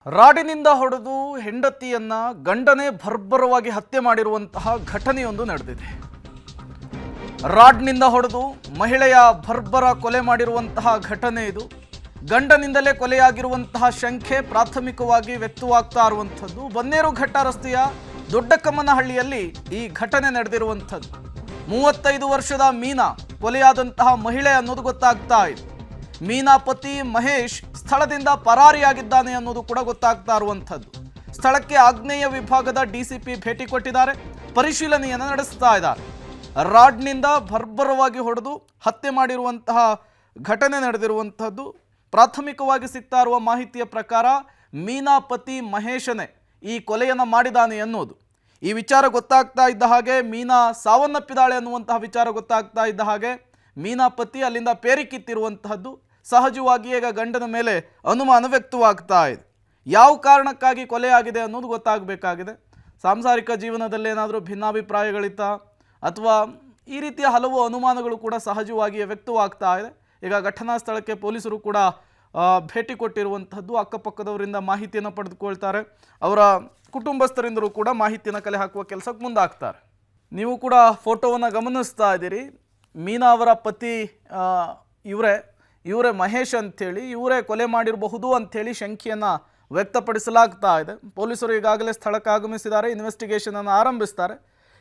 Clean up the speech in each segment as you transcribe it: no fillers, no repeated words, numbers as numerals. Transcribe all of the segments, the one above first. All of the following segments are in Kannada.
ರಾಡಿನಿಂದ ಹೊಡೆದು ಹೆಂಡತಿಯನ್ನ ಗಂಡನೇ ಭರ್ಬರವಾಗಿ ಹತ್ಯೆ ಮಾಡಿರುವಂತಹ ಘಟನೆಯೊಂದು ನಡೆದಿದೆ. ರಾಡ್ನಿಂದ ಹೊಡೆದು ಮಹಿಳೆಯ ಭರ್ಬರ ಕೊಲೆ ಮಾಡಿರುವಂತಹ ಘಟನೆ ಇದು. ಗಂಡನಿಂದಲೇ ಕೊಲೆಯಾಗಿರುವಂತಹ ಶಂಕೆ ಪ್ರಾಥಮಿಕವಾಗಿ ವ್ಯಕ್ತವಾಗ್ತಾ ಇರುವಂಥದ್ದು. ಬನ್ನೇರುಘಟ್ಟ ರಸ್ತೆಯ ದೊಡ್ಡಕಮ್ಮನಹಳ್ಳಿಯಲ್ಲಿ ಈ ಘಟನೆ ನಡೆದಿರುವಂಥದ್ದು. 35 ವರ್ಷದ ಮೀನಾ ಕೊಲೆಯಾದಂತಹ ಮಹಿಳೆ ಅನ್ನೋದು ಗೊತ್ತಾಗ್ತಾ ಇದೆ. ಮೀನಾ ಪತಿ ಮಹೇಶ್ ಸ್ಥಳದಿಂದ ಪರಾರಿಯಾಗಿದ್ದಾನೆ ಅನ್ನೋದು ಕೂಡ ಗೊತ್ತಾಗ್ತಾ ಇರುವಂಥದ್ದು. ಸ್ಥಳಕ್ಕೆ ಆಗ್ನೇಯ ವಿಭಾಗದ ಡಿಸಿಪಿ ಭೇಟಿ ಕೊಟ್ಟಿದ್ದಾರೆ, ಪರಿಶೀಲನೆಯನ್ನು ನಡೆಸ್ತಾ ಇದ್ದಾರೆ. ರಾಡ್ನಿಂದ ಭರ್ಬರವಾಗಿ ಹೊಡೆದು ಹತ್ಯೆ ಮಾಡಿರುವಂತಹ ಘಟನೆ ನಡೆದಿರುವಂಥದ್ದು. ಪ್ರಾಥಮಿಕವಾಗಿ ಸಿಗ್ತಾ ಇರುವ ಮಾಹಿತಿಯ ಪ್ರಕಾರ ಮೀನಾ ಪತಿ ಮಹೇಶನೇ ಈ ಕೊಲೆಯನ್ನು ಮಾಡಿದಾನೆ ಅನ್ನೋದು. ಈ ವಿಚಾರ ಗೊತ್ತಾಗ್ತಾ ಇದ್ದ ಹಾಗೆ ಮೀನಾ ಸಾವನ್ನಪ್ಪಿದಾಳೆ ಅನ್ನುವಂತಹ ವಿಚಾರ ಗೊತ್ತಾಗ್ತಾ ಇದ್ದ ಹಾಗೆ ಮೀನಾ ಪತಿ ಅಲ್ಲಿಂದ ಪೇರಿಕಿತ್ತಿರುವಂತಹದ್ದು. ಸಹಜವಾಗಿ ಈಗ ಗಂಡನ ಮೇಲೆ ಅನುಮಾನ ವ್ಯಕ್ತವಾಗ್ತಾ ಇದೆ. ಯಾವ ಕಾರಣಕ್ಕಾಗಿ ಕೊಲೆ ಆಗಿದೆ ಅನ್ನೋದು ಗೊತ್ತಾಗಬೇಕಾಗಿದೆ. ಸಾಂಸಾರಿಕ ಜೀವನದಲ್ಲಿ ಏನಾದರೂ ಭಿನ್ನಾಭಿಪ್ರಾಯಗಳಿತ್ತ ಅಥವಾ ಈ ರೀತಿಯ ಹಲವು ಅನುಮಾನಗಳು ಕೂಡ ಸಹಜವಾಗಿ ವ್ಯಕ್ತವಾಗ್ತಾ ಇದೆ. ಈಗ ಘಟನಾ ಸ್ಥಳಕ್ಕೆ ಪೊಲೀಸರು ಕೂಡ ಭೇಟಿ ಕೊಟ್ಟಿರುವಂಥದ್ದು. ಅಕ್ಕಪಕ್ಕದವರಿಂದ ಮಾಹಿತಿಯನ್ನು ಪಡೆದುಕೊಳ್ತಾರೆ. ಅವರ ಕುಟುಂಬಸ್ಥರಿಂದಲೂ ಕೂಡ ಮಾಹಿತಿಯನ್ನು ಕಲೆ ಹಾಕುವ ಕೆಲಸಕ್ಕೆ ಮುಂದಾಗ್ತಾರೆ. ನೀವು ಕೂಡ ಫೋಟೋವನ್ನು ಗಮನಿಸ್ತಾ ಇದ್ದೀರಿ. ಮೀನಾ ಅವರ ಪತಿ ಇವರೇ ಮಹೇಶ್ ಅಂಥೇಳಿ, ಇವರೇ ಕೊಲೆ ಮಾಡಿರಬಹುದು ಅಂಥೇಳಿ ಶಂಕೆಯನ್ನು ವ್ಯಕ್ತಪಡಿಸಲಾಗ್ತಾ ಇದೆ. ಪೊಲೀಸರು ಈಗಾಗಲೇ ಸ್ಥಳಕ್ಕೆ ಆಗಮಿಸಿದ್ದಾರೆ, ಇನ್ವೆಸ್ಟಿಗೇಷನನ್ನು ಆರಂಭಿಸ್ತಾರೆ.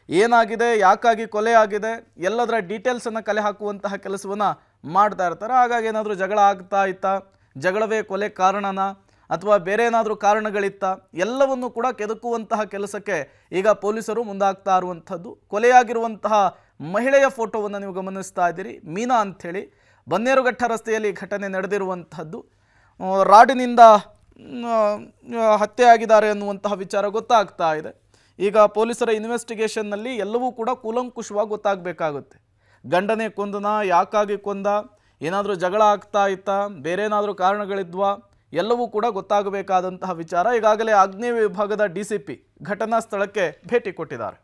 ಏನಾಗಿದೆ, ಯಾಕಾಗಿ ಕೊಲೆ ಆಗಿದೆ, ಎಲ್ಲದರ ಡೀಟೇಲ್ಸನ್ನು ಕಲೆ ಹಾಕುವಂತಹ ಕೆಲಸವನ್ನು ಮಾಡ್ತಾ ಇರ್ತಾರೆ. ಹಾಗಾಗಿ ಏನಾದರೂ ಜಗಳ ಆಗ್ತಾ ಇತ್ತಾ, ಜಗಳವೇ ಕೊಲೆ ಕಾರಣನ ಅಥವಾ ಬೇರೆ ಏನಾದರೂ ಕಾರಣಗಳಿತ್ತ, ಎಲ್ಲವನ್ನು ಕೂಡ ಕೆದಕುವಂತಹ ಕೆಲಸಕ್ಕೆ ಈಗ ಪೊಲೀಸರು ಮುಂದಾಗ್ತಾ ಇರುವಂಥದ್ದು. ಕೊಲೆಯಾಗಿರುವಂತಹ ಮಹಿಳೆಯ ಫೋಟೋವನ್ನು ನೀವು ಗಮನಿಸ್ತಾ ಇದ್ದೀರಿ. ಮೀನಾ ಅಂಥೇಳಿ ಬನ್ನೇರುಘಟ್ಟ ರಸ್ತೆಯಲ್ಲಿ ಘಟನೆ ನಡೆದಿರುವಂಥದ್ದು. ರಾಡಿನಿಂದ ಹತ್ಯೆ ಆಗಿದ್ದಾರೆ ಅನ್ನುವಂತಹ ವಿಚಾರ ಗೊತ್ತಾಗ್ತಾ ಇದೆ. ಈಗ ಪೊಲೀಸರ ಇನ್ವೆಸ್ಟಿಗೇಷನ್ನಲ್ಲಿ ಎಲ್ಲವೂ ಕೂಡ ಕೂಲಂಕುಷವಾಗಿ ಗೊತ್ತಾಗಬೇಕಾಗುತ್ತೆ. ಗಂಡನೇ ಕೊಂದನ, ಯಾಕಾಗಿ ಕೊಂದ, ಏನಾದರೂ ಜಗಳ ಆಗ್ತಾ ಇತ್ತಾ, ಬೇರೆ ಏನಾದರೂ ಕಾರಣಗಳಿದ್ವಾ, ಎಲ್ಲವೂ ಕೂಡ ಗೊತ್ತಾಗಬೇಕಾದಂತಹ ವಿಚಾರ. ಈಗಾಗಲೇ ಆಗ್ನೇಯ ವಿಭಾಗದ ಡಿಸಿಪಿ ಘಟನಾ ಸ್ಥಳಕ್ಕೆ ಭೇಟಿ ಕೊಟ್ಟಿದ್ದಾರೆ.